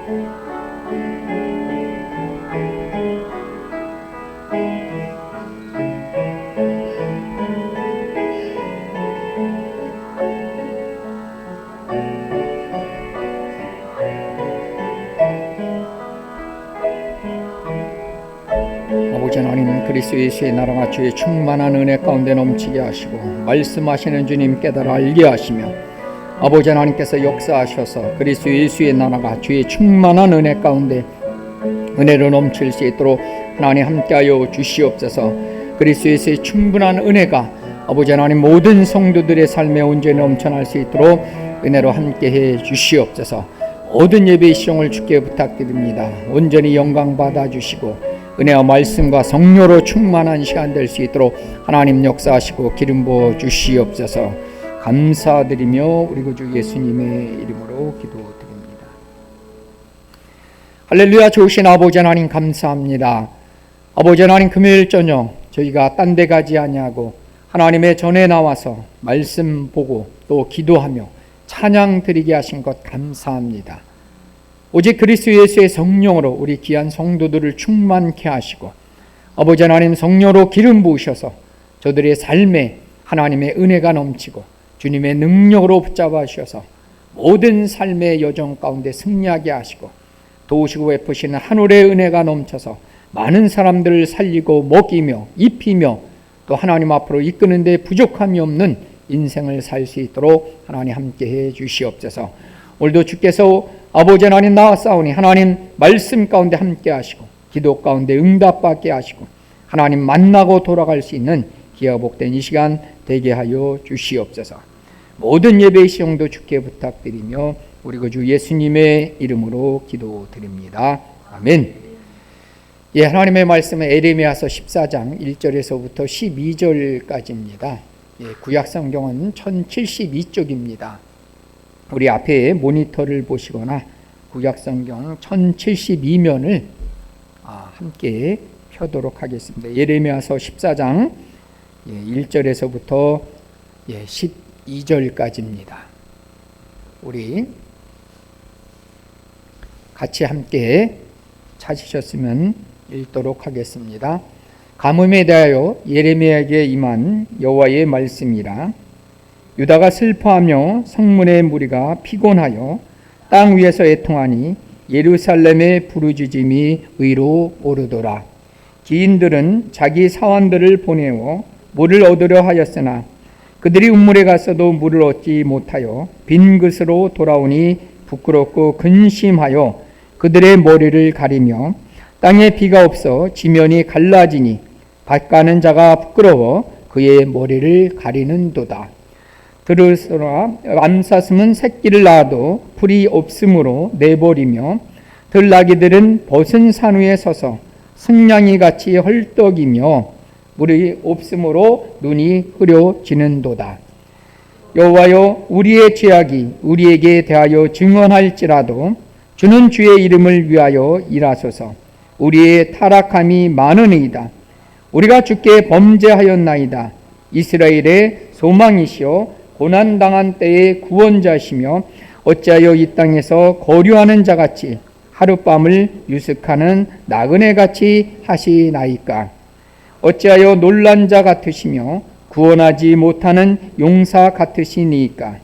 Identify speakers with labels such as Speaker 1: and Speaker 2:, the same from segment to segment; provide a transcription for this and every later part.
Speaker 1: 아버지 하나님, 그리스도 예수의 나라가 주의 충만한 은혜 가운데 넘치게 하시고 말씀하시는 주님 깨달아 알게 하시며 아버지 하나님께서 역사하셔서 그리스도 예수의 나라가 주의 충만한 은혜 가운데 은혜로 넘칠 수 있도록 하나님 함께하여 주시옵소서. 그리스도 예수의 충분한 은혜가 아버지 하나님 모든 성도들의 삶에 온전히 넘쳐날 수 있도록 은혜로 함께해 주시옵소서. 모든 예배의 시종을 주께 부탁드립니다. 온전히 영광 받아주시고 은혜와 말씀과 성령으로 충만한 시간 될 수 있도록 하나님 역사하시고 기름 부어 주시옵소서. 감사드리며 우리 구주 예수님의 이름으로 기도드립니다. 할렐루야. 좋으신 아버지 하나님 감사합니다. 아버지 하나님, 금요일 저녁 저희가 딴 데 가지 아니하고 하나님의 전에 나와서 말씀 보고 또 기도하며 찬양 드리게 하신 것 감사합니다. 오직 그리스도 예수의 성령으로 우리 귀한 성도들을 충만케 하시고 아버지 하나님 성령으로 기름 부으셔서 저들의 삶에 하나님의 은혜가 넘치고 주님의 능력으로 붙잡아 주셔서 모든 삶의 여정 가운데 승리하게 하시고 도우시고 베푸시는 하늘의 은혜가 넘쳐서 많은 사람들을 살리고 먹이며 입히며 또 하나님 앞으로 이끄는 데 부족함이 없는 인생을 살 수 있도록 하나님 함께해 주시옵소서. 오늘도 주께서 아버지 하나님 나왔사오니 하나님 말씀 가운데 함께 하시고 기도 가운데 응답받게 하시고 하나님 만나고 돌아갈 수 있는 기아 복된 이 시간 되게 하여 주시옵소서. 모든 예배의 시종도 주께 부탁드리며 우리 주 예수님의 이름으로 기도드립니다. 아멘. 예, 하나님의 말씀은 에레미야서 14장 1절에서부터 12절까지입니다. 예, 구약성경은 1072쪽입니다. 우리 앞에 모니터를 보시거나 구약성경 1072면을 함께 펴도록 하겠습니다. 예레미야서 14장 1절에서부터 12절까지입니다. 우리 같이 함께 찾으셨으면 읽도록 하겠습니다. 가뭄에 대하여 예레미야에게 임한 여호와의 말씀이라. 유다가 슬퍼하며 성문의 무리가 피곤하여 땅 위에서 애통하니 예루살렘의 부르짖음이 위로 오르더라. 기인들은 자기 사환들을 보내어 물을 얻으려 하였으나 그들이 우물에 갔어도 물을 얻지 못하여 빈 그릇으로 돌아오니 부끄럽고 근심하여 그들의 머리를 가리며 땅에 비가 없어 지면이 갈라지니 밭 가는 자가 부끄러워 그의 머리를 가리는도다. 들으소라. 암사슴은 새끼를 낳아도 풀이 없으므로 내버리며 들나귀들은 벗은 산 위에 서서 승냥이 같이 헐떡이며 물이 없으므로 눈이 흐려지는도다. 여호와여, 우리의 죄악이 우리에게 대하여 증언할지라도 주는 주의 이름을 위하여 일하소서. 우리의 타락함이 많으니이다. 우리가 주께 범죄하였나이다. 이스라엘의 소망이시여 고난당한 때의 구원자시며 어찌하여 이 땅에서 거류하는 자같이 하룻밤을 유숙하는 나그네같이 하시나이까. 어찌하여 놀란 자 같으시며 구원하지 못하는 용사 같으시니까.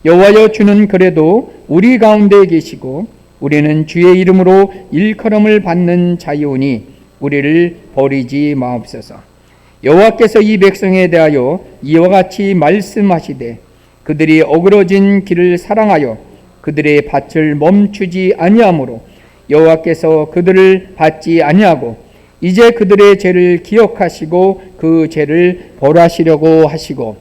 Speaker 1: 여호와여, 주는 그래도 우리 가운데 계시고 우리는 주의 이름으로 일컬음을 받는 자이오니 우리를 버리지 마옵소서. 여호와께서 이 백성에 대하여 이와 같이 말씀하시되 그들이 어그러진 길을 사랑하여 그들의 밭을 멈추지 아니하므로 여호와께서 그들을 받지 아니하고 이제 그들의 죄를 기억하시고 그 죄를 벌하시려고 하시고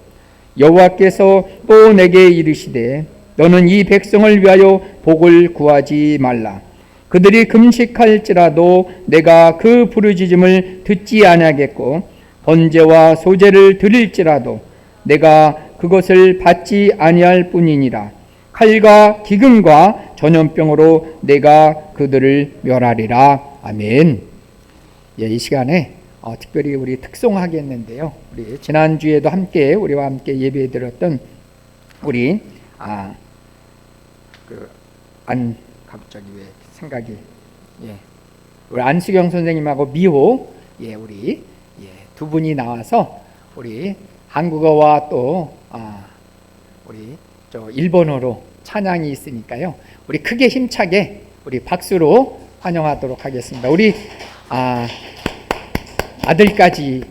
Speaker 1: 여호와께서 또 내게 이르시되 너는 이 백성을 위하여 복을 구하지 말라. 그들이 금식할지라도 내가 그 부르짖음을 듣지 아니하겠고 번제와 소제를 드릴지라도 내가 그것을 받지 아니할 뿐이니라. 칼과 기근과 전염병으로 내가 그들을 멸하리라. 아멘. 예, 이 시간에 특별히 우리 특송하겠는데요. 우리 지난주에도 함께 우리와 함께 예배드렸던 우리 갑자기 왜 생각이 우리 안수경 선생님하고 미호 우리 두 분이 나와서 우리 한국어와 또 우리 저 일본어로 찬양이 있으니까요. 우리 크게 힘차게 우리 박수로 환영하도록 하겠습니다. 우리 아들까지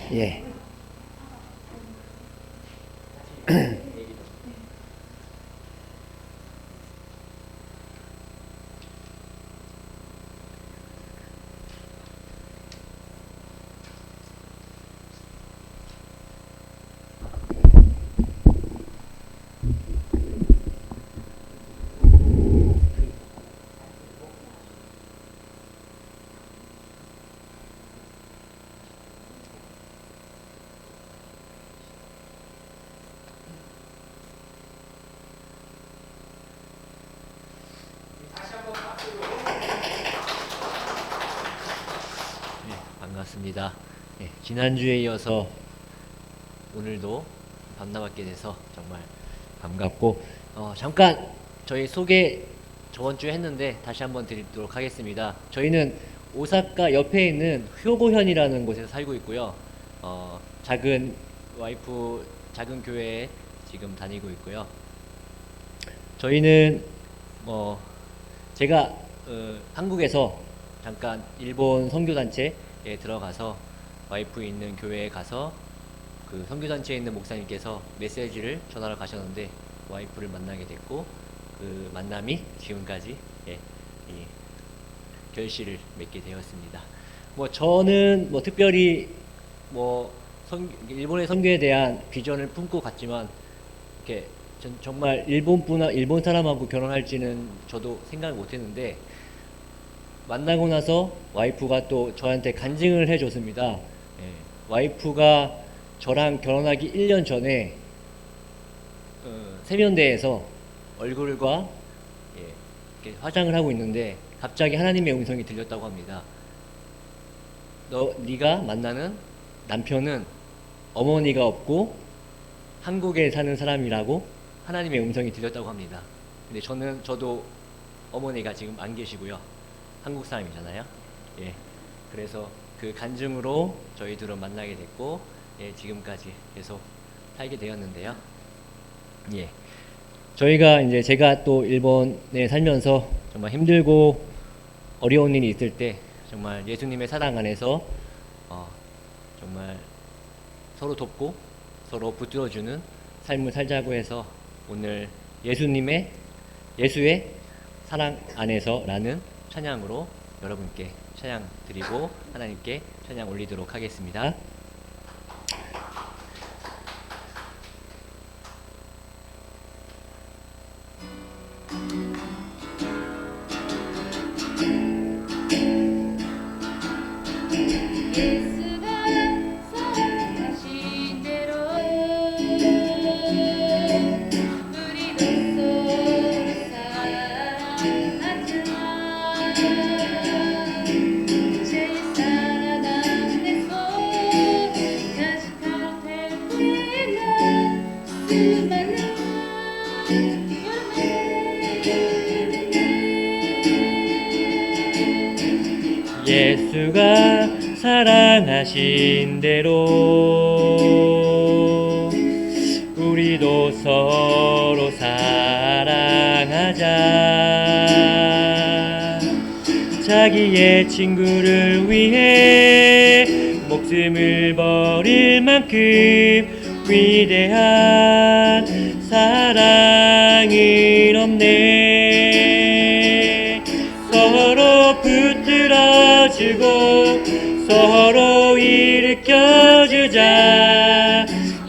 Speaker 2: 반갑습니다. 지난주에 이어서 오늘도 만나뵙게 돼서 정말 반갑고 잠깐 저희 소개 저번주에 했는데 다시 한번 드리도록 하겠습니다. 저희는 오사카 옆에 있는 효고현이라는 곳에서 살고 있고요. 작은 와이프 작은 교회에 지금 다니고 있고요. 저희는 제가 한국에서 잠깐 일본 선교단체에 들어가서 와이프 있는 교회에 가서 그 선교단체에 있는 목사님께서 메시지를 전하러 가셨는데 와이프를 만나게 됐고 그 만남이 지금까지 이 결실을 맺게 되었습니다. 저는 특별히 일본의 선교에 대한 비전을 품고 갔지만 이렇게 정말 일본 사람하고 결혼할지는 저도 생각을 못했는데 만나고 나서 와이프가 또 저한테 간증을 해줬습니다. 와이프가 저랑 결혼하기 1년 전에 세면대에서 얼굴과 이렇게 화장을 하고 있는데 갑자기 하나님의 음성이 들렸다고 합니다. 네가 만나는 남편은 어머니가 없고 한국에 사는 사람이라고 하나님의 음성이 들렸다고 합니다. 근데 저도 어머니가 지금 안 계시고요. 한국 사람이잖아요. 그래서 그 간증으로 저희 둘은 만나게 됐고 지금까지 계속 살게 되었는데요. 제가 또 일본에 살면서 정말 힘들고 어려운 일이 있을 때 정말 예수님의 사랑 안에서 정말 서로 돕고 서로 붙들어주는 삶을 살자고 해서 오늘 예수의 사랑 안에서라는 찬양으로 여러분께 찬양 드리고 하나님께 찬양 올리도록 하겠습니다. 예수가 사랑하신 대로 우리도 서로 사랑하자. 자기의 친구를 위해 목숨을 버릴 만큼 위대한 사랑은 없네. 서로 붙들어주고 서로 일으켜주자.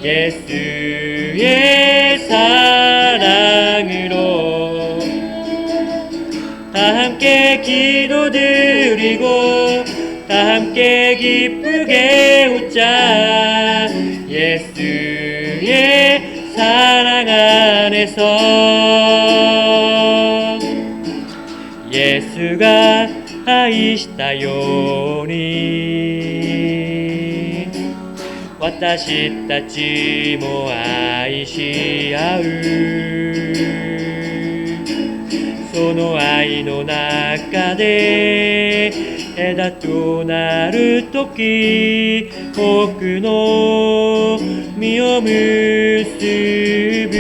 Speaker 2: 예수의 사랑으로 다 함께 기도드리고 다 함께 기쁘게 웃자. 예수의 사랑 안에서 예수가愛したように私たちも愛し合う。その愛の中で枝となるとき多くの実を結ぶ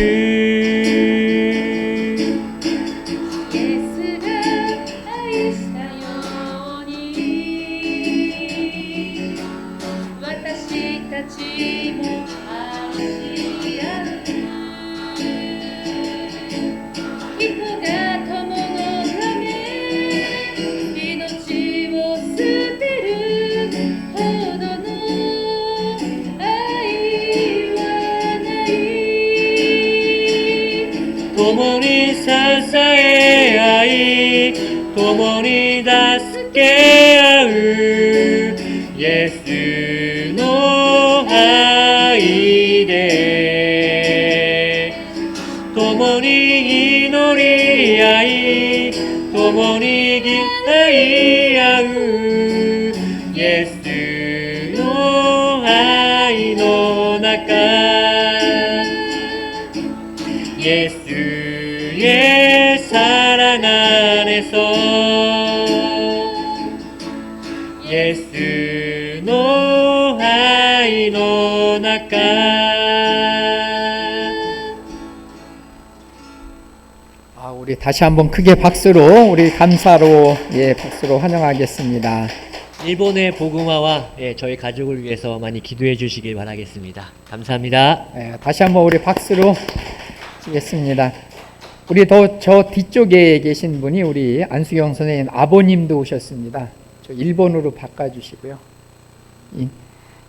Speaker 2: 共に支え合い共に助け合うイエスの愛で共に祈り合い共に義い合うイエスの愛の中예수의 사랑 안에서 예수의愛の中
Speaker 1: 우리 다시 한번 크게 박수로 우리 감사로 박수로 환영하겠습니다.
Speaker 2: 일본의 복음화와 저희 가족을 위해서 많이 기도해 주시길 바라겠습니다. 감사합니다.
Speaker 1: 다시 한번 우리 박수로 치겠습니다. 우리 저 뒤쪽에 계신 분이 우리 안수경 선생님 아버님도 오셨습니다. 저 일본어로 바꿔주시고요.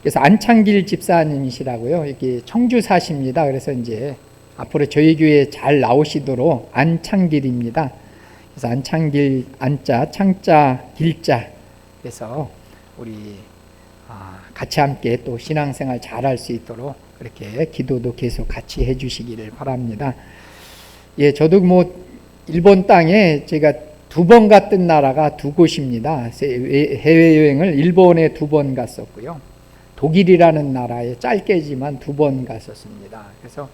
Speaker 1: 그래서 안창길 집사님이시라고요. 여기 청주 사십니다. 그래서 이제 앞으로 저희 교회에 잘 나오시도록 안창길입니다. 그래서 안창길 안자 창자 길자 그래서 우리 같이 함께 또 신앙생활 잘할 수 있도록 그렇게 기도도 계속 같이 해주시기를 바랍니다. 저도 일본 땅에 제가 2번 갔던 나라가 2곳입니다. 해외여행을 일본에 2번 갔었고요. 독일이라는 나라에 짧게지만 2번 갔었습니다. 그래서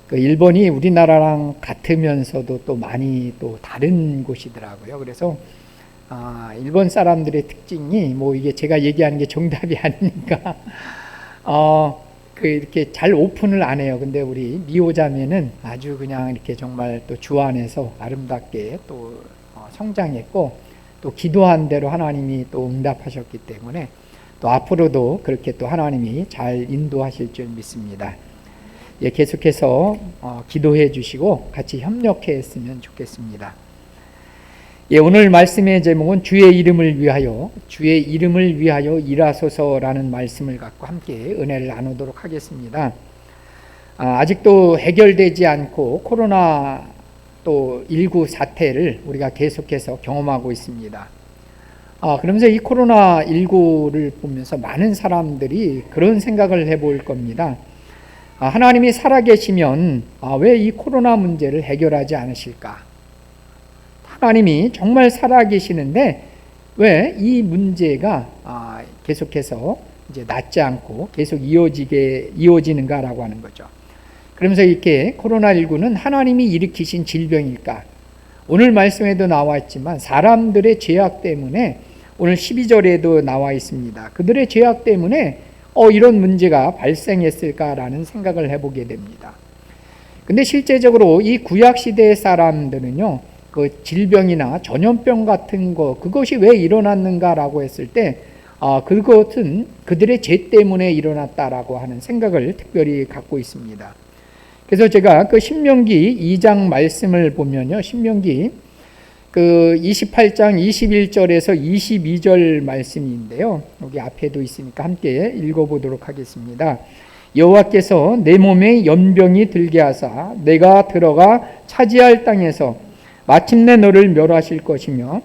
Speaker 1: 그 일본이 우리나라랑 같으면서도 또 많이 또 다른 곳이더라고요. 그래서 일본 사람들의 특징이 이게 제가 얘기하는 게 정답이 아니니까 이렇게 잘 오픈을 안 해요. 근데 우리 미호자매는 아주 그냥 이렇게 정말 또 주 안에서 아름답게 또 성장했고 또 기도한 대로 하나님이 또 응답하셨기 때문에 또 앞으로도 그렇게 또 하나님이 잘 인도하실 줄 믿습니다. 계속해서 기도해 주시고 같이 협력했으면 좋겠습니다. 오늘 말씀의 제목은 주의 이름을 위하여 일하소서라는 말씀을 갖고 함께 은혜를 나누도록 하겠습니다. 아직도 해결되지 않고 코로나 또 19 사태를 우리가 계속해서 경험하고 있습니다. 그러면서 이 코로나 19를 보면서 많은 사람들이 그런 생각을 해볼 겁니다. 하나님이 살아계시면 왜 이 코로나 문제를 해결하지 않으실까? 하나님이 정말 살아계시는데 왜 이 문제가 계속해서 이제 낫지 않고 계속 이어지는가라고 하는 거죠. 그러면서 이렇게 코로나19는 하나님이 일으키신 질병일까? 오늘 말씀에도 나와 있지만 사람들의 죄악 때문에 오늘 12절에도 나와 있습니다. 그들의 죄악 때문에 이런 문제가 발생했을까라는 생각을 해보게 됩니다. 근데 실제적으로 이 구약시대의 사람들은요, 그 질병이나 전염병 같은 그것이 왜 일어났는가라고 했을 때, 그것은 그들의 죄 때문에 일어났다라고 하는 생각을 특별히 갖고 있습니다. 그래서 제가 그 신명기 2장 말씀을 보면요, 신명기 그 28장 21절에서 22절 말씀인데요. 여기 앞에도 있으니까 함께 읽어보도록 하겠습니다. 여호와께서 내 몸에 연병이 들게 하사 내가 들어가 차지할 땅에서 마침내 너를 멸하실 것이며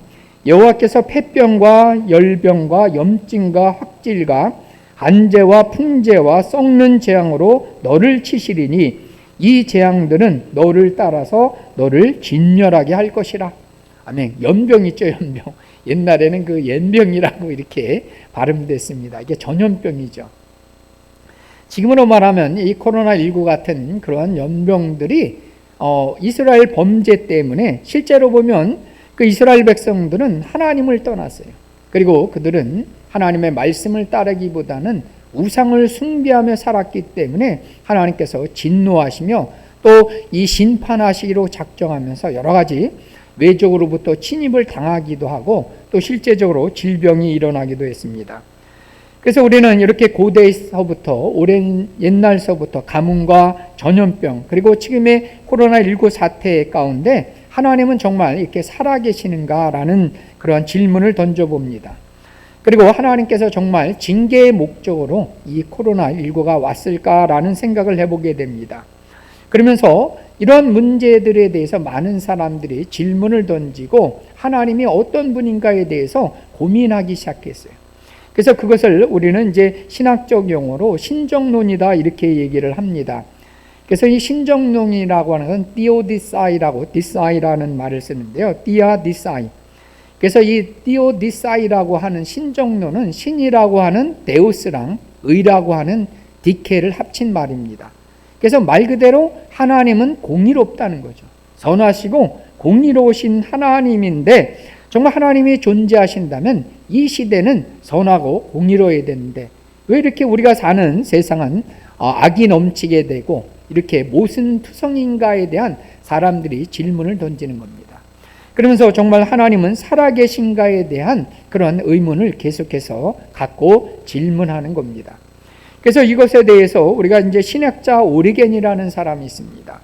Speaker 1: 여호와께서 폐병과 열병과 염증과 확질과 한재와 풍재와 썩는 재앙으로 너를 치시리니 이 재앙들은 너를 따라서 너를 진멸하게 할 것이라. 아멘. 연병 있죠, 연병. 옛날에는 그 연병이라고 이렇게 발음됐습니다. 이게 전염병이죠. 지금으로 말하면 이 코로나19 같은 그러한 연병들이 이스라엘 범죄 때문에 실제로 보면 그 이스라엘 백성들은 하나님을 떠났어요. 그리고 그들은 하나님의 말씀을 따르기보다는 우상을 숭배하며 살았기 때문에 하나님께서 진노하시며 또 이 심판하시기로 작정하면서 여러 가지 외적으로부터 침입을 당하기도 하고 또 실제적으로 질병이 일어나기도 했습니다. 그래서 우리는 이렇게 고대에서부터 오랜 옛날서부터 가뭄과 전염병 그리고 지금의 코로나19 사태 가운데 하나님은 정말 이렇게 살아계시는가라는 그런 질문을 던져봅니다. 그리고 하나님께서 정말 징계의 목적으로 이 코로나19가 왔을까라는 생각을 해보게 됩니다. 그러면서 이런 문제들에 대해서 많은 사람들이 질문을 던지고 하나님이 어떤 분인가에 대해서 고민하기 시작했어요. 그래서 그것을 우리는 이제 신학적 용어로 신정론이다 이렇게 얘기를 합니다. 그래서 이 신정론이라고 하는 건 디오디사이라고 디사이라는 말을 쓰는데요. 디아디사이. 그래서 이 디오디사이라고 하는 신정론은 신이라고 하는 데우스랑 의라고 하는 디케를 합친 말입니다. 그래서 말 그대로 하나님은 공의롭다는 거죠. 선하시고 공의로우신 하나님인데 정말 하나님이 존재하신다면 이 시대는 선하고 공의로워야 되는데 왜 이렇게 우리가 사는 세상은 악이 넘치게 되고 이렇게 모순투성인가에 대한 사람들이 질문을 던지는 겁니다. 그러면서 정말 하나님은 살아계신가에 대한 그런 의문을 계속해서 갖고 질문하는 겁니다. 그래서 이것에 대해서 우리가 이제 신학자 오리겐이라는 사람이 있습니다.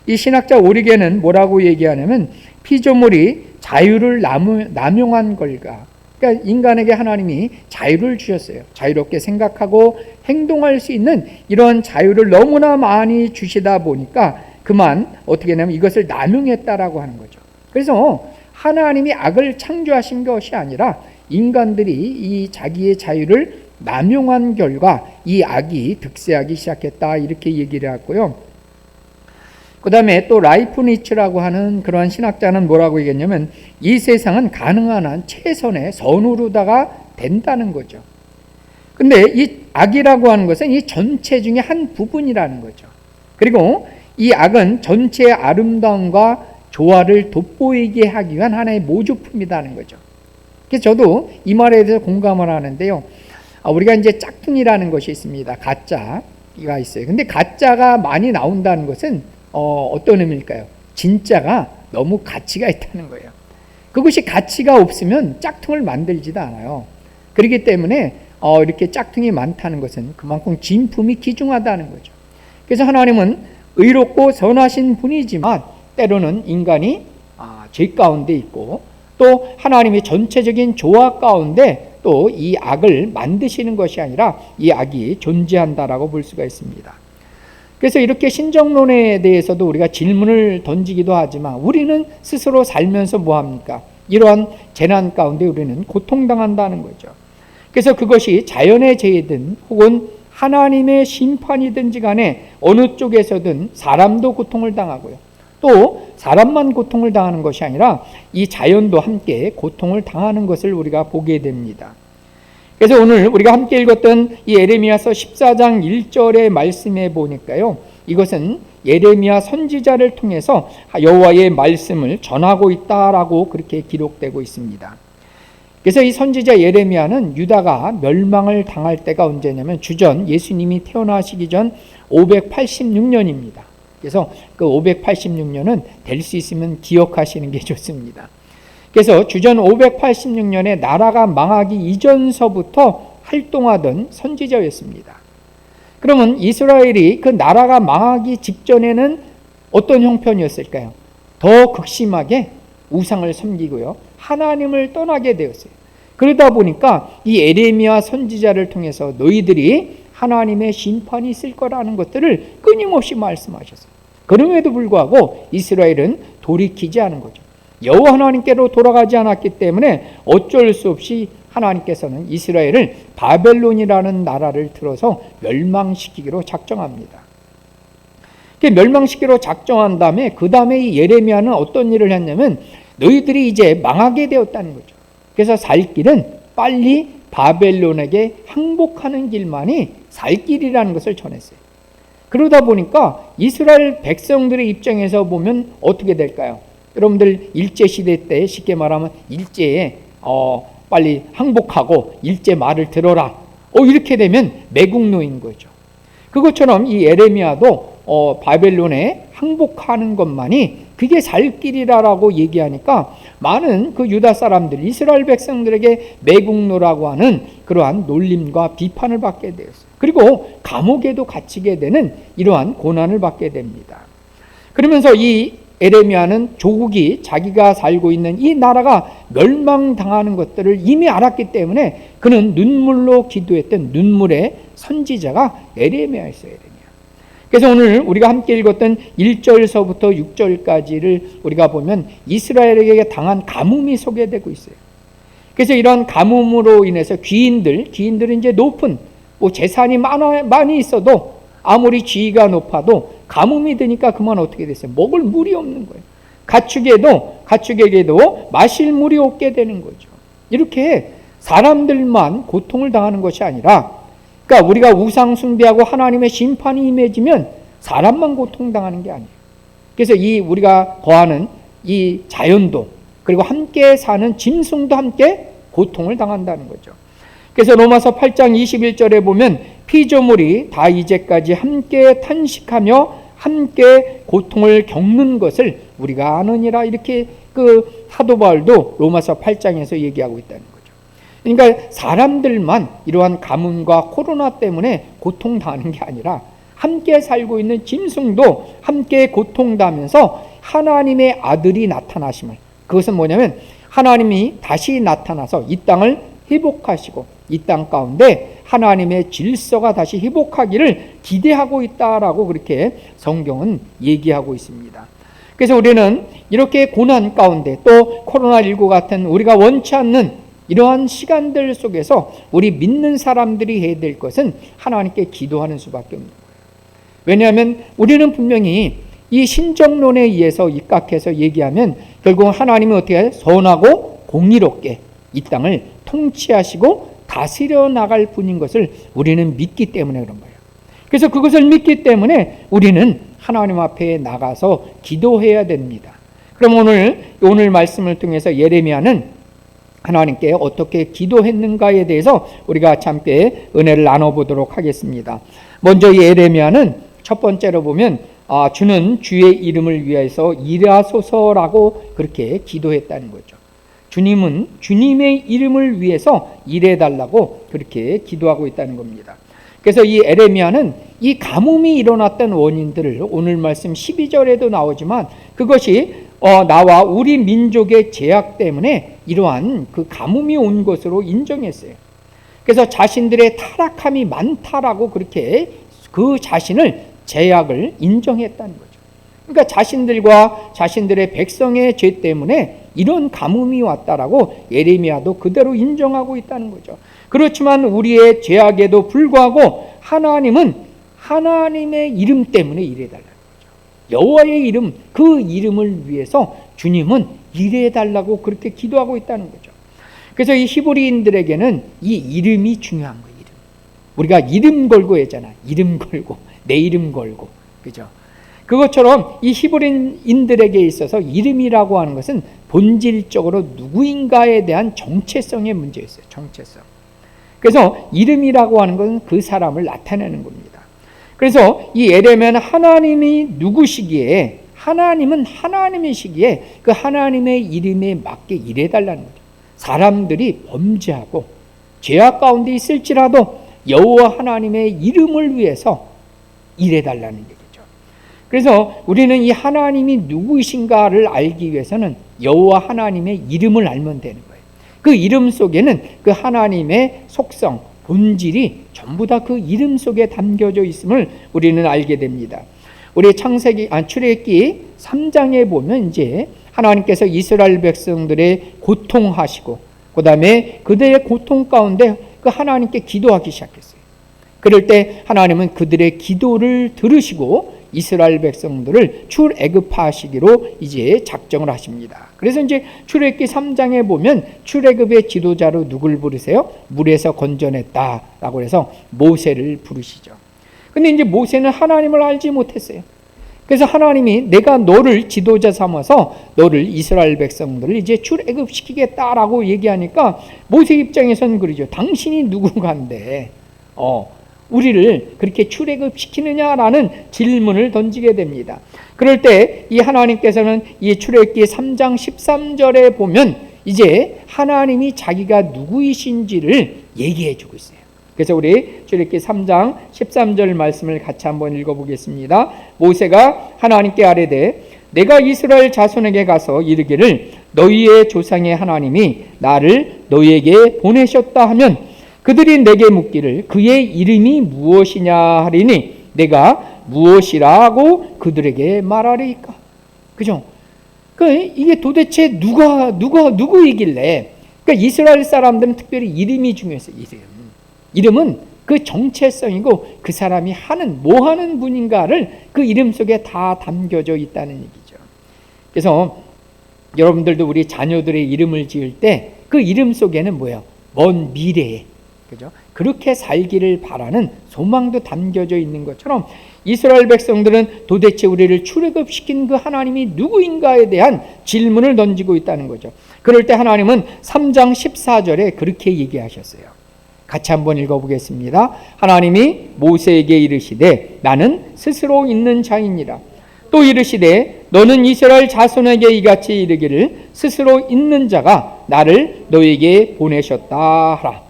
Speaker 1: 이 신학자 오리겐은 뭐라고 얘기하냐면 피조물이 자유를 남용한 걸까? 그러니까 인간에게 하나님이 자유를 주셨어요. 자유롭게 생각하고 행동할 수 있는 이런 자유를 너무나 많이 주시다 보니까 그만 어떻게 하냐면 이것을 남용했다라고 하는 거죠. 그래서 하나님이 악을 창조하신 것이 아니라 인간들이 이 자기의 자유를 남용한 결과 이 악이 득세하기 시작했다 이렇게 얘기를 했고요. 그 다음에 또 라이프니츠라고 하는 그러한 신학자는 뭐라고 얘기했냐면 이 세상은 가능한 한 최선의 선으로다가 된다는 거죠. 근데 이 악이라고 하는 것은 이 전체 중에 한 부분이라는 거죠. 그리고 이 악은 전체의 아름다움과 조화를 돋보이게 하기 위한 하나의 모조품이라는 거죠. 그래서 저도 이 말에 대해서 공감을 하는데요. 우리가 이제 짝퉁이라는 것이 있습니다. 가짜가 있어요. 근데 가짜가 많이 나온다는 것은 어떤 의미일까요? 진짜가 너무 가치가 있다는 거예요. 그것이 가치가 없으면 짝퉁을 만들지도 않아요. 그렇기 때문에 이렇게 짝퉁이 많다는 것은 그만큼 진품이 귀중하다는 거죠. 그래서 하나님은 의롭고 선하신 분이지만 때로는 인간이 죄 가운데 있고 또 하나님의 전체적인 조화 가운데 또 이 악을 만드시는 것이 아니라 이 악이 존재한다라고 볼 수가 있습니다. 그래서 이렇게 신정론에 대해서도 우리가 질문을 던지기도 하지만 우리는 스스로 살면서 뭐합니까? 이러한 재난 가운데 우리는 고통당한다는 거죠. 그래서 그것이 자연의 재해든 혹은 하나님의 심판이든지 간에 어느 쪽에서든 사람도 고통을 당하고요. 또 사람만 고통을 당하는 것이 아니라 이 자연도 함께 고통을 당하는 것을 우리가 보게 됩니다. 그래서 오늘 우리가 함께 읽었던 이 예레미야서 14장 1절의 말씀에 보니까요. 이것은 예레미야 선지자를 통해서 여호와의 말씀을 전하고 있다라고 그렇게 기록되고 있습니다. 그래서 이 선지자 예레미야는 유다가 멸망을 당할 때가 언제냐면 주전 예수님이 태어나시기 전 586년입니다. 그래서 그 586년은 될 수 있으면 기억하시는 게 좋습니다. 그래서 주전 586년에 나라가 망하기 이전서부터 활동하던 선지자였습니다. 그러면 이스라엘이 그 나라가 망하기 직전에는 어떤 형편이었을까요? 더 극심하게 우상을 섬기고요. 하나님을 떠나게 되었어요. 그러다 보니까 이 예레미야 선지자를 통해서 너희들이 하나님의 심판이 있을 거라는 것들을 끊임없이 말씀하셨어요. 그럼에도 불구하고 이스라엘은 돌이키지 않은 거죠. 여호와 하나님께로 돌아가지 않았기 때문에 어쩔 수 없이 하나님께서는 이스라엘을 바벨론이라는 나라를 들어서 멸망시키기로 작정합니다. 멸망시키기로 작정한 다음에 그 다음에 이 예레미야는 어떤 일을 했냐면 너희들이 이제 망하게 되었다는 거죠. 그래서 살 길은 빨리 바벨론에게 항복하는 길만이 살 길이라는 것을 전했어요. 그러다 보니까 이스라엘 백성들의 입장에서 보면 어떻게 될까요? 여러분들 일제시대 때 쉽게 말하면 일제에 빨리 항복하고 일제 말을 들어라. 이렇게 되면 매국노인 거죠. 그것처럼 이 에레미야도 바벨론에 항복하는 것만이 그게 살 길이라고 얘기하니까 많은 그 유다 사람들, 이스라엘 백성들에게 매국노라고 하는 그러한 놀림과 비판을 받게 되었어요. 그리고 감옥에도 갇히게 되는 이러한 고난을 받게 됩니다. 그러면서 이 에레미야는 조국이 자기가 살고 있는 이 나라가 멸망당하는 것들을 이미 알았기 때문에 그는 눈물로 기도했던 눈물의 선지자가 에레미야였어요. 에레미야. 그래서 오늘 우리가 함께 읽었던 1절서부터 6절까지를 우리가 보면 이스라엘에게 당한 가뭄이 소개되고 있어요. 그래서 이런 가뭄으로 인해서 귀인들은 이제 높은 재산이 많이 있어도 아무리 지위가 높아도 가뭄이 되니까 그만 어떻게 됐어요? 먹을 물이 없는 거예요. 가축에게도 마실 물이 없게 되는 거죠. 이렇게 사람들만 고통을 당하는 것이 아니라, 그러니까 우리가 우상 숭배하고 하나님의 심판이 임해지면 사람만 고통당하는 게 아니에요. 그래서 이 우리가 거하는 이 자연도, 그리고 함께 사는 짐승도 함께 고통을 당한다는 거죠. 그래서 로마서 8장 21절에 보면 피조물이 다 이제까지 함께 탄식하며 함께 고통을 겪는 것을 우리가 아느니라, 이렇게 그 사도 바울도 로마서 8장에서 얘기하고 있다는 거죠. 그러니까 사람들만 이러한 가뭄과 코로나 때문에 고통당하는 게 아니라 함께 살고 있는 짐승도 함께 고통당하면서 하나님의 아들이 나타나심을, 그것은 뭐냐면 하나님이 다시 나타나서 이 땅을 회복하시고 이 땅 가운데 하나님의 질서가 다시 회복하기를 기대하고 있다라고 그렇게 성경은 얘기하고 있습니다. 그래서 우리는 이렇게 고난 가운데 또 코로나19 같은 우리가 원치 않는 이러한 시간들 속에서 우리 믿는 사람들이 해야 될 것은 하나님께 기도하는 수밖에 없는 거예요. 왜냐하면 우리는 분명히 이 신정론에 의해서 입각해서 얘기하면 결국 하나님은 어떻게 선하고 공의롭게 이 땅을 통치하시고 다스려 나갈 분인 것을 우리는 믿기 때문에 그런 거예요. 그래서 그것을 믿기 때문에 우리는 하나님 앞에 나가서 기도해야 됩니다. 그럼 오늘 말씀을 통해서 예레미야는 하나님께 어떻게 기도했는가에 대해서 우리가 함께 은혜를 나눠보도록 하겠습니다. 먼저 이 예레미야는 첫 번째로 보면 주는 주의 이름을 위해서 일하소서라고 그렇게 기도했다는 거죠. 주님은 주님의 이름을 위해서 일해달라고 그렇게 기도하고 있다는 겁니다. 그래서 이 에레미야는 이 가뭄이 일어났던 원인들을 오늘 말씀 12절에도 나오지만 그것이 나와 우리 민족의 죄악 때문에 이러한 그 가뭄이 온 것으로 인정했어요. 그래서 자신들의 타락함이 많다라고 그렇게 그 자신을 죄악을 인정했다는 거죠. 그러니까 자신들과 자신들의 백성의 죄 때문에 이런 가뭄이 왔다라고 예레미야도 그대로 인정하고 있다는 거죠. 그렇지만 우리의 죄악에도 불구하고 하나님은 하나님의 이름 때문에 일해달라는 거죠. 여호와의 이름, 그 이름을 위해서 주님은 일해달라고 그렇게 기도하고 있다는 거죠. 그래서 이 히브리인들에게는 이 이름이 중요한 거예요. 이름. 우리가 이름 걸고 했잖아. 이름 걸고 내 이름 걸고, 그죠? 그것처럼 이 히브리인들에게 있어서 이름이라고 하는 것은 본질적으로 누구인가에 대한 정체성의 문제였어요. 정체성. 그래서 이름이라고 하는 것은 그 사람을 나타내는 겁니다. 그래서 이 예레미야는 하나님이 누구시기에, 하나님은 하나님이시기에 그 하나님의 이름에 맞게 일해달라는 거죠. 사람들이 범죄하고 죄악 가운데 있을지라도 여호와 하나님의 이름을 위해서 일해달라는 얘기죠. 그래서 우리는 이 하나님이 누구이신가를 알기 위해서는 여호와 하나님의 이름을 알면 되는 거예요. 그 이름 속에는 그 하나님의 속성, 본질이 전부 다 그 이름 속에 담겨져 있음을 우리는 알게 됩니다. 우리 출애굽기 3장에 보면 이제 하나님께서 이스라엘 백성들의 고통하시고 그다음에 그들의 고통 가운데 그 하나님께 기도하기 시작했어요. 그럴 때 하나님은 그들의 기도를 들으시고 이스라엘 백성들을 출애굽하시기로 이제 작정을 하십니다. 그래서 이제 출애굽기 3장에 보면 출애굽의 지도자로 누굴 부르세요? 물에서 건져냈다라고 해서 모세를 부르시죠. 근데 이제 모세는 하나님을 알지 못했어요. 그래서 하나님이 내가 너를 지도자 삼아서 너를 이스라엘 백성들을 이제 출애굽시키겠다라고 얘기하니까 모세 입장에서는 그러죠. 당신이 누군가인데 우리를 그렇게 출애굽시키느냐라는 질문을 던지게 됩니다. 그럴 때 이 하나님께서는 이 출애굽기 3장 13절에 보면 이제 하나님이 자기가 누구이신지를 얘기해 주고 있어요. 그래서 우리 출애굽기 3장 13절 말씀을 같이 한번 읽어보겠습니다. 모세가 하나님께 아뢰되 내가 이스라엘 자손에게 가서 이르기를 너희의 조상의 하나님이 나를 너희에게 보내셨다 하면 그들이 내게 묻기를 그의 이름이 무엇이냐 하리니 내가 무엇이라고 그들에게 말하리이까. 그죠? 이게 도대체 누구이길래? 그러니까 이스라엘 사람들은 특별히 이름이 중요했어요. 이름은 그 정체성이고 그 사람이 뭐 하는 분인가를 그 이름 속에 다 담겨져 있다는 얘기죠. 그래서 여러분들도 우리 자녀들의 이름을 지을 때 그 이름 속에는 뭐예요? 먼 미래에, 그죠? 그렇게 살기를 바라는 소망도 담겨져 있는 것처럼 이스라엘 백성들은 도대체 우리를 출애굽시킨 그 하나님이 누구인가에 대한 질문을 던지고 있다는 거죠. 그럴 때 하나님은 3장 14절에 그렇게 얘기하셨어요. 같이 한번 읽어보겠습니다. 하나님이 모세에게 이르시되 나는 스스로 있는 자이니라. 또 이르시되 너는 이스라엘 자손에게 이같이 이르기를 스스로 있는 자가 나를 너에게 보내셨다 하라.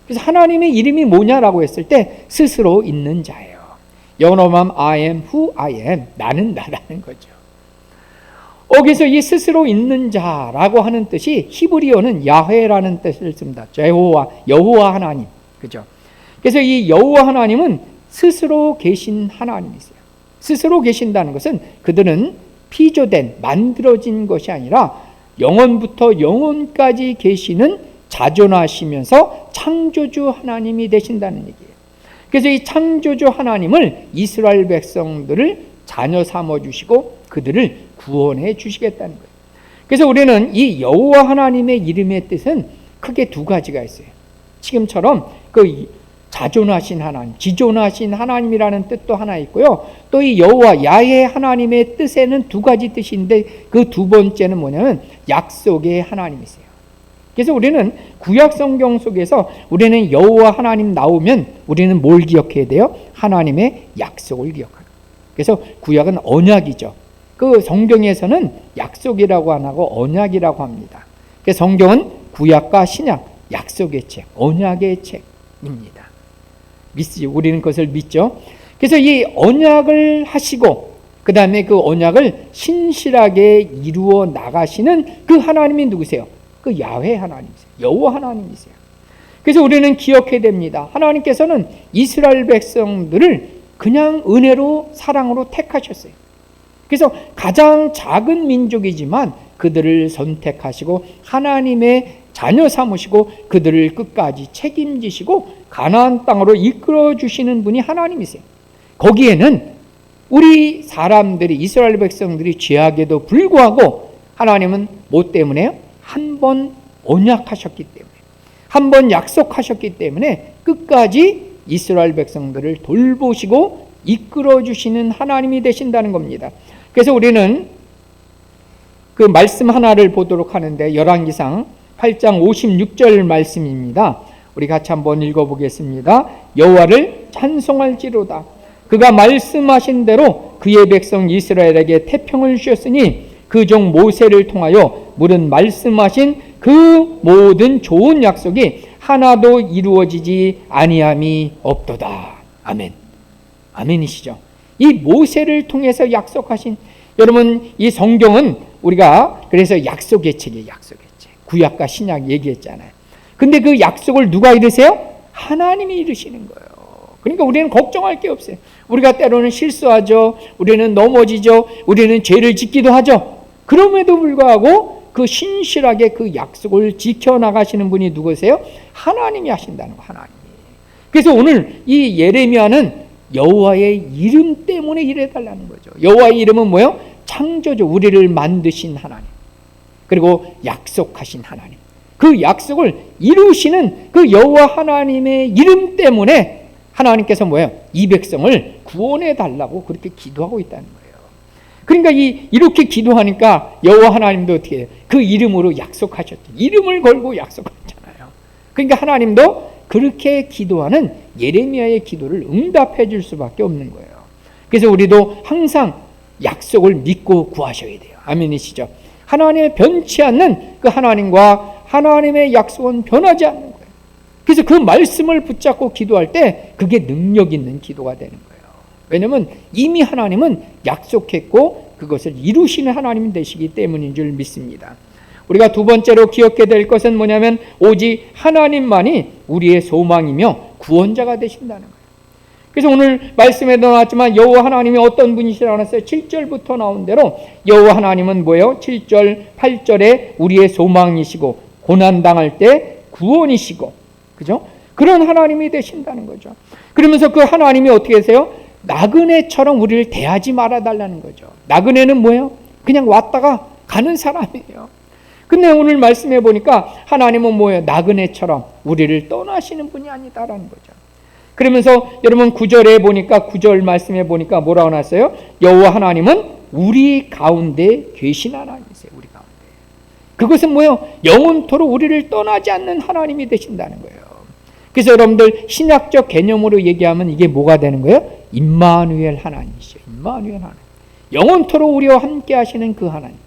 Speaker 1: 그래서 하나님의 이름이 뭐냐라고 했을 때 스스로 있는 자예요. 영어로만 I am who I am. 나는 나라는 거죠. 그래서 이 스스로 있는 자라고 하는 뜻이 히브리어는 야훼라는 뜻을 씁니다. 여호와 하나님. 그죠? 그래서 이 여호와 하나님은 스스로 계신 하나님이세요. 스스로 계신다는 것은 그들은 피조된, 만들어진 것이 아니라 영원부터 영원까지 계시는 자존하시면서 창조주 하나님이 되신다는 얘기예요. 그래서 이 창조주 하나님을 이스라엘 백성들을 자녀 삼아주시고 그들을 구원해 주시겠다는 거예요. 그래서 우리는 이 여호와 하나님의 이름의 뜻은 크게 두 가지가 있어요. 지금처럼 그 자존하신 하나님, 지존하신 하나님이라는 뜻도 하나 있고요. 또 이 여호와 야훼 하나님의 뜻에는 두 가지 뜻인데 그 두 번째는 뭐냐면 약속의 하나님이세요. 그래서 우리는 구약 성경 속에서 우리는 여호와 하나님 나오면 우리는 뭘 기억해야 돼요? 하나님의 약속을 기억하는. 그래서 구약은 언약이죠. 그 성경에서는 약속이라고 안 하고 언약이라고 합니다. 그래서 성경은 구약과 신약, 약속의 책, 언약의 책입니다. 우리는 그것을 믿죠. 그래서 이 언약을 하시고 그 다음에 그 언약을 신실하게 이루어 나가시는 그 하나님이 누구세요? 그 야훼 하나님이세요. 여호와 하나님이세요. 그래서 우리는 기억해야 됩니다. 하나님께서는 이스라엘 백성들을 그냥 은혜로 사랑으로 택하셨어요. 그래서 가장 작은 민족이지만 그들을 선택하시고 하나님의 자녀 삼으시고 그들을 끝까지 책임지시고 가나안 땅으로 이끌어 주시는 분이 하나님이세요. 거기에는 우리 사람들이 이스라엘 백성들이 죄악에도 불구하고 하나님은 뭐 때문에요? 한 번 언약하셨기 때문에, 한 번 약속하셨기 때문에 끝까지 이스라엘 백성들을 돌보시고 이끌어 주시는 하나님이 되신다는 겁니다. 그래서 우리는 그 말씀 하나를 보도록 하는데 열왕기상 8장 56절 말씀입니다. 우리 같이 한번 읽어보겠습니다. 여호와를 찬송할지로다. 그가 말씀하신 대로 그의 백성 이스라엘에게 태평을 주셨으니 그 종 모세를 통하여 물은 말씀하신 그 모든 좋은 약속이 하나도 이루어지지 아니함이 없도다. 아멘. 아멘이시죠. 이 모세를 통해서 약속하신, 여러분 이 성경은 우리가 그래서 약속의 책이에요. 약속의 책. 구약과 신약 얘기했잖아요. 근데 그 약속을 누가 이루세요? 하나님이 이루시는 거예요. 그러니까 우리는 걱정할 게 없어요. 우리가 때로는 실수하죠. 우리는 넘어지죠. 우리는 죄를 짓기도 하죠. 그럼에도 불구하고 그 신실하게 그 약속을 지켜나가시는 분이 누구세요? 하나님이 하신다는 거, 하나님이. 그래서 오늘 이 예레미야는 여호와의 이름 때문에 이래달라는 거죠. 여호와의 이름은 뭐예요? 창조주, 우리를 만드신 하나님, 그리고 약속하신 하나님, 그 약속을 이루시는 그 여호와 하나님의 이름 때문에 하나님께서 뭐예요? 이 백성을 구원해 달라고 그렇게 기도하고 있다는 거예요. 그러니까 이렇게 기도하니까 여호와 하나님도 어떻게 해요? 그 이름으로 약속하셨죠. 이름을 걸고 약속하잖아요. 그러니까 하나님도 그렇게 기도하는 예레미야의 기도를 응답해 줄 수밖에 없는 거예요. 그래서 우리도 항상 약속을 믿고 구하셔야 돼요. 아멘이시죠? 하나님의 변치 않는 그 하나님과 하나님의 약속은 변하지 않는 거예요. 그래서 그 말씀을 붙잡고 기도할 때 그게 능력 있는 기도가 되는 거예요. 왜냐하면 이미 하나님은 약속했고 그것을 이루시는 하나님이 되시기 때문인 줄 믿습니다. 우리가 두 번째로 기억해야 될 것은 뭐냐면 오직 하나님만이 우리의 소망이며 구원자가 되신다는 거예요. 그래서 오늘 말씀에도 나왔지만 여호와 하나님이 어떤 분이시라고 했어요? 7절부터 나온 대로 여호와 하나님은 뭐예요? 7절, 8절에 우리의 소망이시고 고난당할 때 구원이시고, 그죠? 그런 하나님이 되신다는 거죠. 그러면서 그 하나님이 어떻게 하세요? 나그네처럼 우리를 대하지 말아달라는 거죠. 나그네는 뭐예요? 그냥 왔다가 가는 사람이에요. 근데 오늘 말씀해 보니까 하나님은 뭐예요? 나그네처럼 우리를 떠나시는 분이 아니다라는 거죠. 그러면서 여러분 9절에 보니까 9절 말씀해 보니까 뭐라고 나왔어요? 여호와 하나님은 우리 가운데 계신 하나님이세요. 우리 가운데. 그것은 뭐예요? 영원토록 우리를 떠나지 않는 하나님이 되신다는 거예요. 그래서 여러분들 신약적 개념으로 얘기하면 이게 뭐가 되는 거예요? 임마누엘 하나님이시죠. 임마누엘 하나님. 영원토록 우리와 함께 하시는 그 하나님.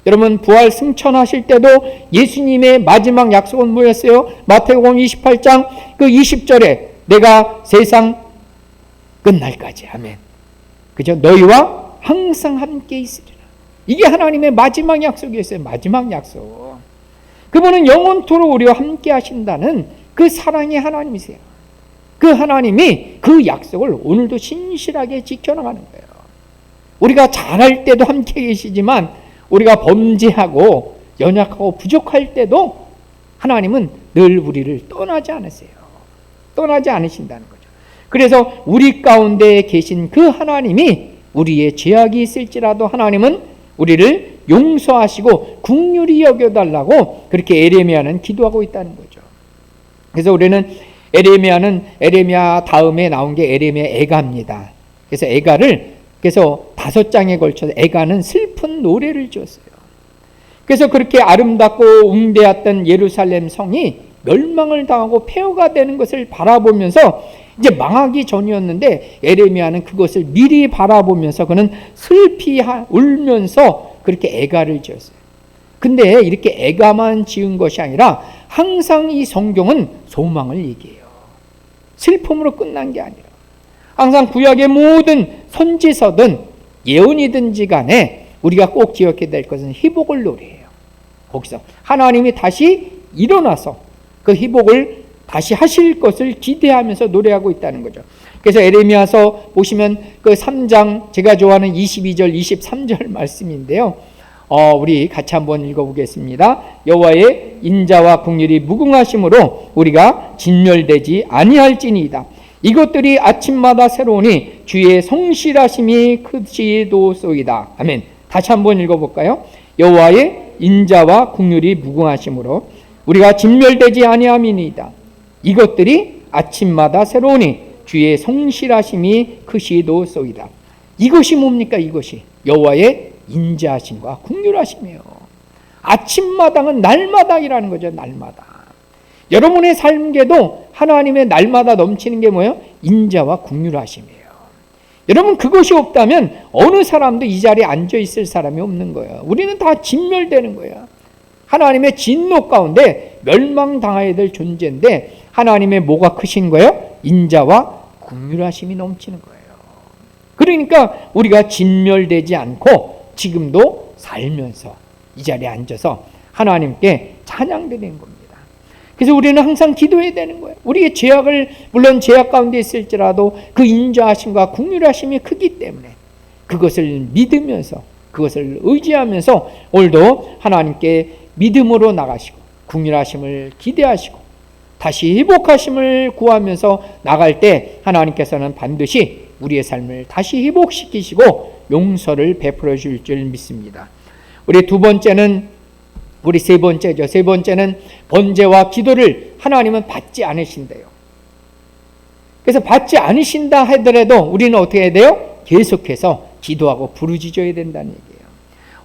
Speaker 1: 여러분 부활 승천하실 때도 예수님의 마지막 약속은 뭐였어요? 마태복음 28장 그 20절에 내가 세상 끝날까지 아멘. 그죠? 너희와 항상 함께 있으리라. 이게 하나님의 마지막 약속이었어요. 마지막 약속. 그분은 영원토록 우리와 함께 하신다는 그 사랑의 하나님이세요. 그 하나님이 그 약속을 오늘도 신실하게 지켜나가는 거예요. 우리가 잘할 때도 함께 계시지만 우리가 범죄하고 연약하고 부족할 때도 하나님은 늘 우리를 떠나지 않으세요. 떠나지 않으신다는 거죠. 그래서 우리 가운데 계신 그 하나님이 우리의 죄악이 있을지라도 하나님은 우리를 용서하시고 긍휼히 여겨달라고 그렇게 에레미야는 기도하고 있다는 거죠. 그래서 우리는 에레미야 다음에 나온 게 에레미야 애가입니다. 그래서 애가를 그래서 5장에 걸쳐서 애가는 슬픈 노래를 지었어요. 그래서 그렇게 아름답고 웅대했던 예루살렘 성이 멸망을 당하고 폐허가 되는 것을 바라보면서 이제 망하기 전이었는데 에레미야는 그것을 미리 바라보면서 그는 슬피 울면서 그렇게 애가를 지었어요. 근데 이렇게 애가만 지은 것이 아니라 항상 이 성경은 소망을 얘기해요. 슬픔으로 끝난 게 아니라 항상 구약의 모든 선지서든 예언이든지 간에 우리가 꼭 기억해야 될 것은 회복을 노래해요. 거기서 하나님이 다시 일어나서 그 회복을 다시 하실 것을 기대하면서 노래하고 있다는 거죠. 그래서 에레미야서 보시면 그 3장 제가 좋아하는 22절 23절 말씀인데요. 우리 같이 한번 읽어보겠습니다. 여호와의 인자와 긍휼이 무궁하심으로 우리가 진멸되지 아니할지니이다. 이것들이 아침마다 새로우니 주의 성실하심이 크시도소이다. 아멘. 다시 한번 읽어볼까요? 여호와의 인자와 긍휼이 무궁하심으로 우리가 진멸되지 아니함이니이다. 이것들이 아침마다 새로우니 주의 성실하심이 크시도소이다. 이것이 뭡니까? 이것이 여호와의 인자하심과 긍휼하심이에요. 아침마당은 날마당이라는 거죠. 날마당. 여러분의 삶에도 하나님의 날마다 넘치는 게 뭐예요? 인자와 긍휼하심이에요. 여러분 그것이 없다면 어느 사람도 이 자리에 앉아 있을 사람이 없는 거예요. 우리는 다 진멸되는 거예요. 하나님의 진노 가운데 멸망당해야 될 존재인데 하나님의 뭐가 크신 거예요? 인자와 긍휼하심이 넘치는 거예요. 그러니까 우리가 진멸되지 않고 지금도 살면서 이 자리에 앉아서 하나님께 찬양드리는 겁니다. 그래서 우리는 항상 기도해야 되는 거예요. 우리의 죄악을 물론 죄악 가운데 있을지라도 그 인자하심과 긍휼하심이 크기 때문에 그것을 믿으면서 그것을 의지하면서 오늘도 하나님께 믿음으로 나가시고 긍휼하심을 기대하시고 다시 회복하심을 구하면서 나갈 때 하나님께서는 반드시 우리의 삶을 다시 회복시키시고 용서를 베풀어 줄 줄 믿습니다. 우리 세 번째죠. 세 번째는 번제와 기도를 하나님은 받지 않으신대요. 그래서 받지 않으신다 하더라도 우리는 어떻게 해야 돼요? 계속해서 기도하고 부르짖어야 된다는 얘기예요.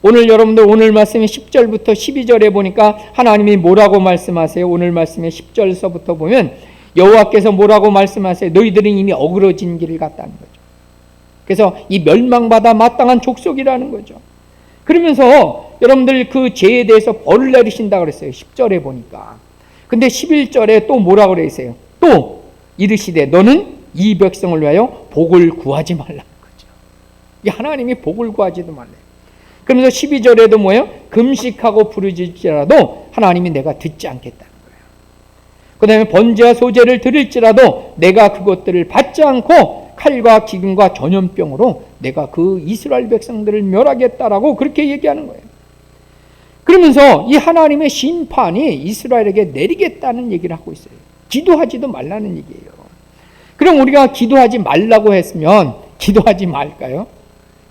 Speaker 1: 오늘 여러분들 오늘 말씀의 10절부터 12절에 보니까 하나님이 뭐라고 말씀하세요? 오늘 말씀의 10절서부터 보면 여호와께서 뭐라고 말씀하세요? 너희들은 이미 어그러진 길을 갔다는 거죠. 그래서 이 멸망받아 마땅한 족속이라는 거죠. 그러면서 여러분들 그 죄에 대해서 벌을 내리신다고 그랬어요. 10절에 보니까. 근데 11절에 또 뭐라고 그랬어요? 또 이르시되 너는 이 백성을 위하여 복을 구하지 말라는 거죠. 이 하나님이 복을 구하지도 말래요. 그러면서 12절에도 뭐예요? 금식하고 부르짖지라도 하나님이 내가 듣지 않겠다는 거예요. 그 다음에 번제와 소제를 드릴지라도 내가 그것들을 받지 않고 칼과 기근과 전염병으로 내가 그 이스라엘 백성들을 멸하겠다라고 그렇게 얘기하는 거예요. 그러면서 이 하나님의 심판이 이스라엘에게 내리겠다는 얘기를 하고 있어요. 기도하지도 말라는 얘기예요. 그럼 우리가 기도하지 말라고 했으면 기도하지 말까요?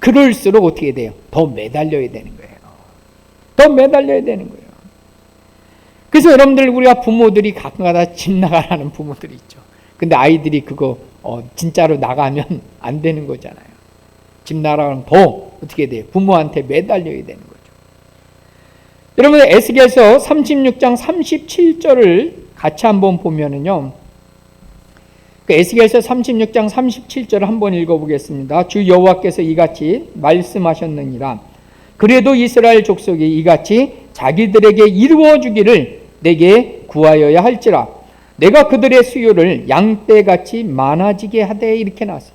Speaker 1: 그럴수록 어떻게 돼요? 더 매달려야 되는 거예요. 더 매달려야 되는 거예요. 그래서 여러분들 우리가 부모들이 가끔가다 집 나가라는 부모들이 있죠. 근데 아이들이 그거 진짜로 나가면 안 되는 거잖아요. 집 나가면 더 어떻게 돼요? 부모한테 매달려야 되는 거죠. 여러분 에스겔서 36장 37절을 같이 한번 보면은요. 그 에스겔서 36장 37절을 한번 읽어보겠습니다. 주 여호와께서 이같이 말씀하셨느니라. 그래도 이스라엘 족속이 이같이 자기들에게 이루어 주기를 내게 구하여야 할지라. 내가 그들의 수요를 양떼같이 많아지게 하되 이렇게 나왔어요.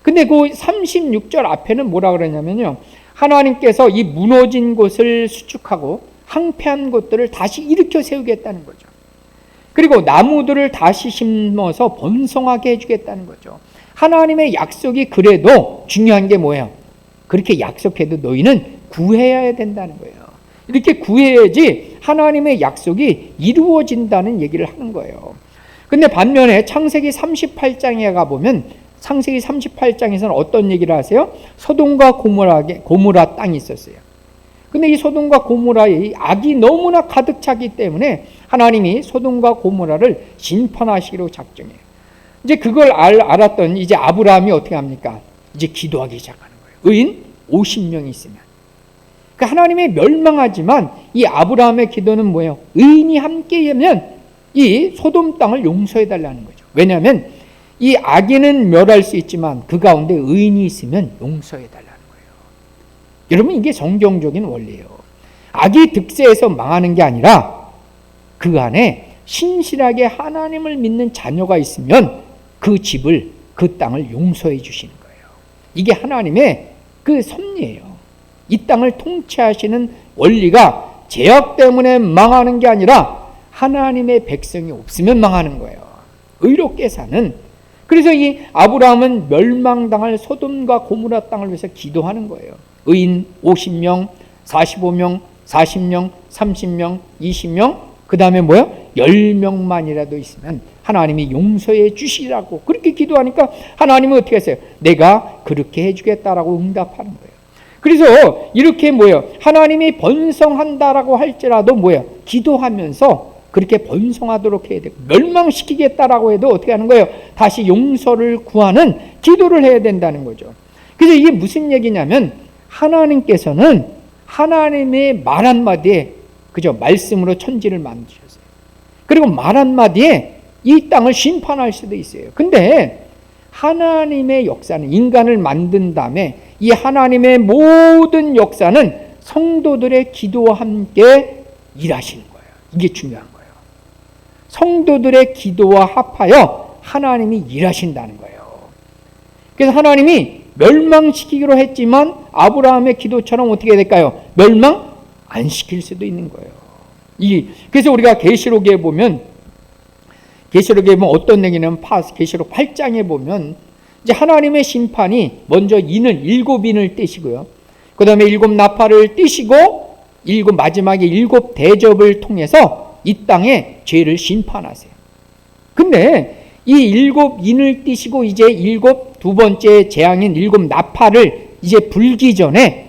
Speaker 1: 근데 그 36절 앞에는 뭐라 그러냐면요. 하나님께서 이 무너진 곳을 수축하고 황폐한 곳들을 다시 일으켜 세우겠다는 거죠. 그리고 나무들을 다시 심어서 번성하게 해주겠다는 거죠. 하나님의 약속이 그래도 중요한 게 뭐예요? 그렇게 약속해도 너희는 구해야 된다는 거예요. 이렇게 구해야지 하나님의 약속이 이루어진다는 얘기를 하는 거예요. 근데 반면에 창세기 38장에 가보면 창세기 38장에서는 어떤 얘기를 하세요? 소돔과 고모라 땅이 있었어요. 근데 이 소돔과 고모라의 악이 너무나 가득 차기 때문에 하나님이 소돔과 고모라를 심판하시기로 작정해요. 이제 그걸 알았던 이제 아브라함이 어떻게 합니까? 이제 기도하기 시작하는 거예요. 의인 50명이 있으면. 그러니까 하나님이 멸망하지만 이 아브라함의 기도는 뭐예요? 의인이 함께하면 이 소돔 땅을 용서해 달라는 거죠. 왜냐하면 이 악인은 멸할 수 있지만 그 가운데 의인이 있으면 용서해 달라는 거예요. 여러분 이게 성경적인 원리예요. 악이 득세해서 망하는 게 아니라 그 안에 신실하게 하나님을 믿는 자녀가 있으면 그 집을 그 땅을 용서해 주시는 거예요. 이게 하나님의 그 섭리예요. 이 땅을 통치하시는 원리가 죄악 때문에 망하는 게 아니라 하나님의 백성이 없으면 망하는 거예요. 의롭게 사는. 그래서 이 아브라함은 멸망당할 소돔과 고모라 땅을 위해서 기도하는 거예요. 의인 50명, 45명, 40명, 30명, 20명, 그 다음에 뭐요? 10명만이라도 있으면 하나님이 용서해 주시라고 그렇게 기도하니까 하나님은 어떻게 했어요? 내가 그렇게 해주겠다라고 응답하는 거예요. 그래서 이렇게 뭐예요? 하나님이 번성한다라고 할지라도 뭐예요? 기도하면서 그렇게 번성하도록 해야 되고 멸망시키겠다라고 해도 어떻게 하는 거예요? 다시 용서를 구하는 기도를 해야 된다는 거죠. 그래서 이게 무슨 얘기냐면 하나님께서는 하나님의 말 한마디에 그죠? 말씀으로 천지를 만드셨어요. 그리고 말 한마디에 이 땅을 심판할 수도 있어요. 근데 하나님의 역사는 인간을 만든 다음에 이 하나님의 모든 역사는 성도들의 기도와 함께 일하시는 거예요. 이게 중요한 거예요. 성도들의 기도와 합하여 하나님이 일하신다는 거예요. 그래서 하나님이 멸망시키기로 했지만 아브라함의 기도처럼 어떻게 될까요? 멸망 안 시킬 수도 있는 거예요. 그래서 우리가 계시록에 보면 어떤 얘기냐면 계시록 8장에 보면 이제 하나님의 심판이 먼저 일곱 인을 떼시고요. 그 다음에 7 나팔을 떼시고 마지막에 7 대접을 통해서 이 땅에 죄를 심판하세요. 근데 이 7 인을 떼시고 이제 두 번째 재앙인 7 나팔을 이제 불기 전에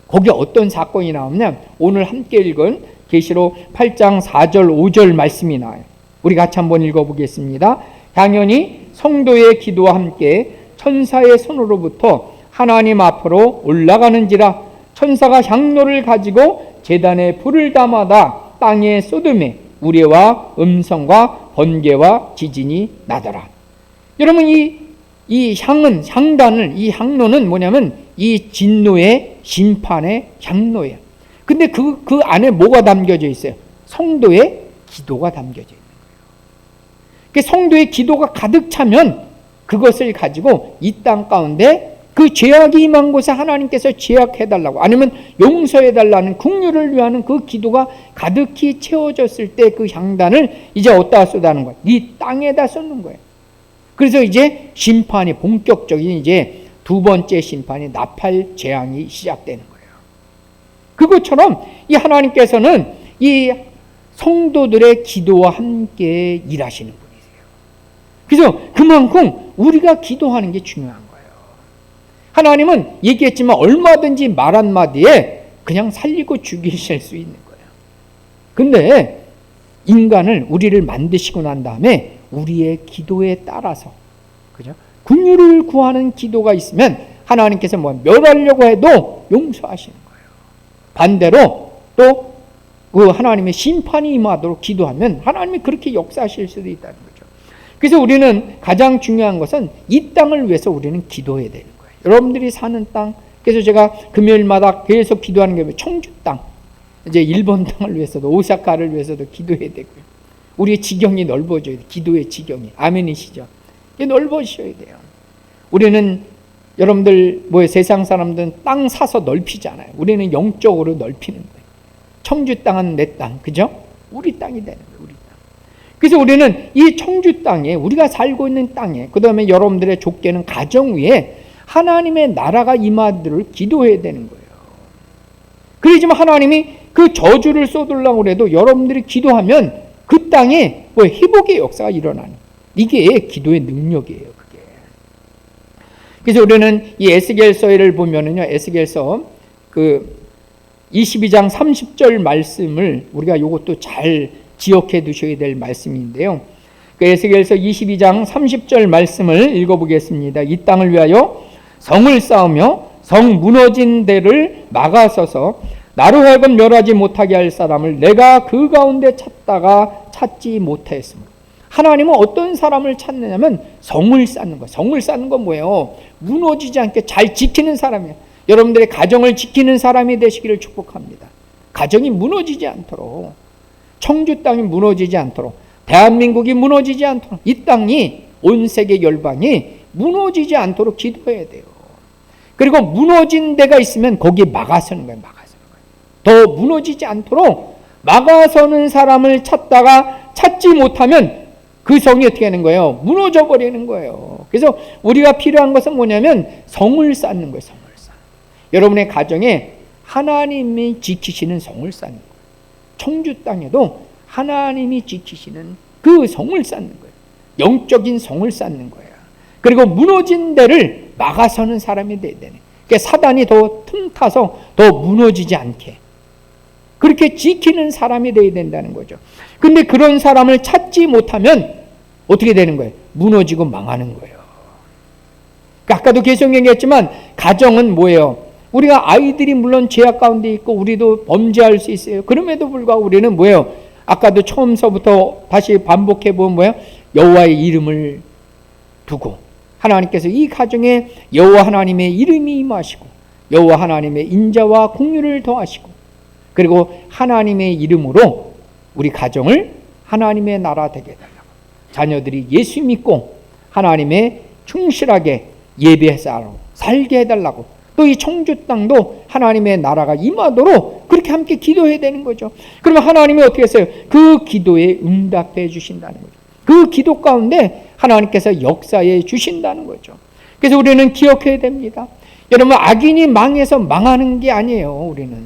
Speaker 1: 거기에 어떤 사건이 나오냐면 오늘 함께 읽은 계시록 8장 4절 5절 말씀이 나와요. 우리 같이 한번 읽어보겠습니다. 당연히 성도의 기도와 함께 천사의 손으로부터 하나님 앞으로 올라가는지라. 천사가 향로를 가지고 제단에 불을 담아다 땅에 쏟음에 우레와 음성과 번개와 지진이 나더라. 여러분, 이 향로는 뭐냐면 이 진노의 심판의 향로예요. 근데 그 안에 뭐가 담겨져 있어요? 성도의 기도가 담겨져 있는 거예요. 성도의 기도가 가득 차면 그것을 가지고 이 땅 가운데 그 죄악이 임한 곳에 하나님께서 죄악해달라고, 아니면 용서해달라는 긍휼을 위하는 그 기도가 가득히 채워졌을 때 그 향단을 이제 어디다 쏟아는 거예요? 이 땅에다 쏟는 거예요. 그래서 이제 심판이 본격적인 이제 두 번째 심판이 나팔 재앙이 시작되는 거예요. 그것처럼 이 하나님께서는 이 성도들의 기도와 함께 일하시는 분이세요. 그래서 그만큼 우리가 기도하는 게 중요한 거예요. 하나님은 얘기했지만 얼마든지 말 한마디에 그냥 살리고 죽이실 수 있는 거예요. 근데 인간을, 우리를 만드시고 난 다음에 우리의 기도에 따라서, 그죠? 긍휼을 구하는 기도가 있으면 하나님께서 멸하려고 해도 용서하시는 거예요. 반대로 또 그 하나님의 심판이 임하도록 기도하면 하나님이 그렇게 역사하실 수도 있다는 거죠. 그래서 우리는 가장 중요한 것은 이 땅을 위해서 우리는 기도해야 되는 거예요. 여러분들이 사는 땅, 그래서 제가 금요일마다 계속 기도하는 게 청주 땅, 이제 일본 땅을 위해서도, 오사카를 위해서도 기도해야 되고요. 우리의 지경이 넓어져야 돼요. 기도의 지경이. 아멘이시죠? 넓어지셔야 돼요. 우리는, 여러분들 세상 사람들은 땅 사서 넓히잖아요. 우리는 영적으로 넓히는 거예요. 청주 땅은 내 땅, 그죠? 우리 땅이 되는 거예요. 우리 땅. 그래서 우리는 이 청주 땅에, 우리가 살고 있는 땅에, 그 다음에 여러분들의 족계는 가정 위에 하나님의 나라가 임하도록 기도해야 되는 거예요. 그러지만 하나님이 그 저주를 쏟으려고 해도 여러분들이 기도하면 그 땅에 회복의 역사가 일어나는, 이게 기도의 능력이에요. 그게. 그래서 우리는 이 에스겔서를 보면은요, 에스겔서 그 22장 30절 말씀을 우리가 이것도 잘 기억해 두셔야 될 말씀인데요. 그 에스겔서 22장 30절 말씀을 읽어보겠습니다. 이 땅을 위하여 성을 쌓으며 성 무너진 데를 막아서서 나로 하여금 멸하지 못하게 할 사람을 내가 그 가운데 찾다가 찾지 못하였습니다. 하나님은 어떤 사람을 찾느냐면 성을 쌓는 거예요. 성을 쌓는 건 뭐예요? 무너지지 않게 잘 지키는 사람이에요. 여러분들의 가정을 지키는 사람이 되시기를 축복합니다. 가정이 무너지지 않도록, 청주 땅이 무너지지 않도록, 대한민국이 무너지지 않도록, 이 땅이, 온 세계 열방이 무너지지 않도록 기도해야 돼요. 그리고 무너진 데가 있으면 거기에 막아서는 거예요. 막아서는 거예요. 더 무너지지 않도록 막아서는 사람을 찾다가 찾지 못하면 그 성이 어떻게 하는 거예요? 무너져 버리는 거예요. 그래서 우리가 필요한 것은 뭐냐면 성을 쌓는 거예요. 성을 쌓는. 여러분의 가정에 하나님이 지키시는 성을 쌓는 거예요. 청주 땅에도 하나님이 지키시는 그 성을 쌓는 거예요. 영적인 성을 쌓는 거예요. 그리고 무너진 데를 막아서는 사람이 돼야 되네. 그러니까 사단이 더 틈타서 더 무너지지 않게 그렇게 지키는 사람이 돼야 된다는 거죠. 근데 그런 사람을 찾지 못하면 어떻게 되는 거예요? 무너지고 망하는 거예요. 아까도 계속 얘기했지만 가정은 뭐예요? 우리가 아이들이 물론 죄악 가운데 있고 우리도 범죄할 수 있어요. 그럼에도 불구하고 우리는 뭐예요? 아까도 처음서부터 다시 반복해 보면 뭐예요? 여호와의 이름을 두고 하나님께서 이 가정에 여호와 하나님의 이름이 임하시고 여호와 하나님의 인자와 긍휼을 더하시고 그리고 하나님의 이름으로 우리 가정을 하나님의 나라 되게 해달라고, 자녀들이 예수 믿고 하나님의 충실하게 예배해서 살게 해달라고, 또 이 청주 땅도 하나님의 나라가 임하도록 그렇게 함께 기도해야 되는 거죠. 그러면 하나님이 어떻게 했어요? 그 기도에 응답해 주신다는 거죠. 그 기도 가운데 하나님께서 역사해 주신다는 거죠. 그래서 우리는 기억해야 됩니다. 여러분, 악인이 망해서 망하는 게 아니에요. 우리는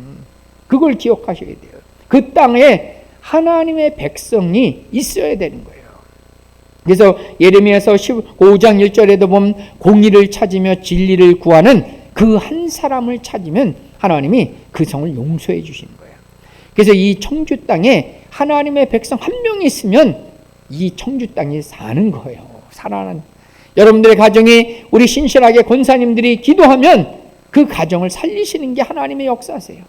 Speaker 1: 그걸 기억하셔야 돼요. 그 땅에 하나님의 백성이 있어야 되는 거예요. 그래서 예레미야서 15장 1절에도 보면 공의를 찾으며 진리를 구하는 그 한 사람을 찾으면 하나님이 그 성을 용서해 주시는 거예요. 그래서 이 청주 땅에 하나님의 백성 한 명이 있으면 이 청주 땅이 사는 거예요. 여러분들의 가정이 우리 신실하게 권사님들이 기도하면 그 가정을 살리시는 게 하나님의 역사세요.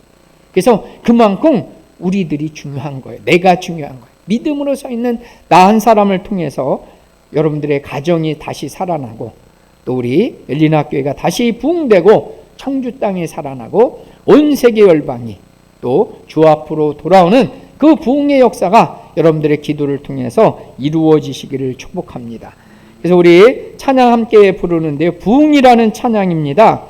Speaker 1: 그래서 그만큼 우리들이 중요한 거예요. 내가 중요한 거예요. 믿음으로 서 있는 나 한 사람을 통해서 여러분들의 가정이 다시 살아나고 또 우리 엘리나 교회가 다시 부흥되고 청주 땅이 살아나고 온 세계 열방이 또 주 앞으로 돌아오는 그 부흥의 역사가 여러분들의 기도를 통해서 이루어지시기를 축복합니다. 그래서 우리 찬양 함께 부르는데요. 부흥이라는 찬양입니다.